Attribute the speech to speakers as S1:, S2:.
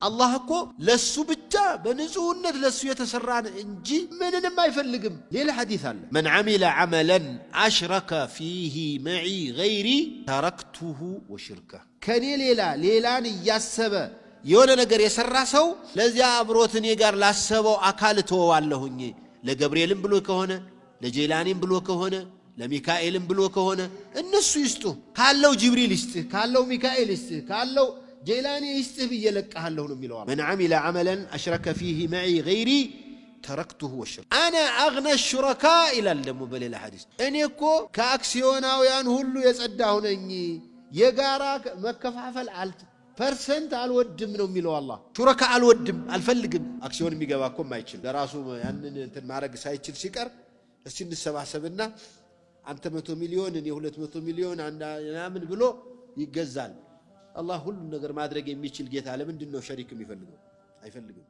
S1: الله እኮ ለሱ ብቻ በንጹህነት ለሱ የተሰራን እንጂ ምንንም አይፈልግም ሌላ ሐዲስ አለ من عمل عملا اشرك فيه معي غيري تركته وشركه ከኔ ሌላን ያሰበ የሆነ ነገር የሰራ ሰው ለዚያ አብሮትኔ ጋር ላሰበው አካል ተዋለሁኝ ለገብርኤልም ብሎ ከሆነ ለጄላኒም ብሎ ከሆነ ለሚካኤልም ብሎ ከሆነ እነሱ ይስጡ ካለው ጅብሪል ይስጥ ካለው ሚካኤል ይስጥ ካለው جيلاني يستهبي يلقى له نميلوا من عمل عملا أشرك فيه معي غيري تركته والشرك أنا أغنى الشركاء إلى المبلل الحديث أن يكو كأكسيونا ويان هلو يسعدهن إني يقاراك مكفافل عالت فرسنت على الودم من نميلوا الله شركاء على الودم الفلقم أكسيون ميقواكم ما يتشل دراسو يعني تنمارك سايتشل شكر السن السبع سبنا أنت 100 مليون إني 200 مليون عندنا من بلو يقزال الله كل ነገር ማድረግ የሚችል ጌታ ለምንድን ነው ሸሪክ የሚፈልገው አይፈልግም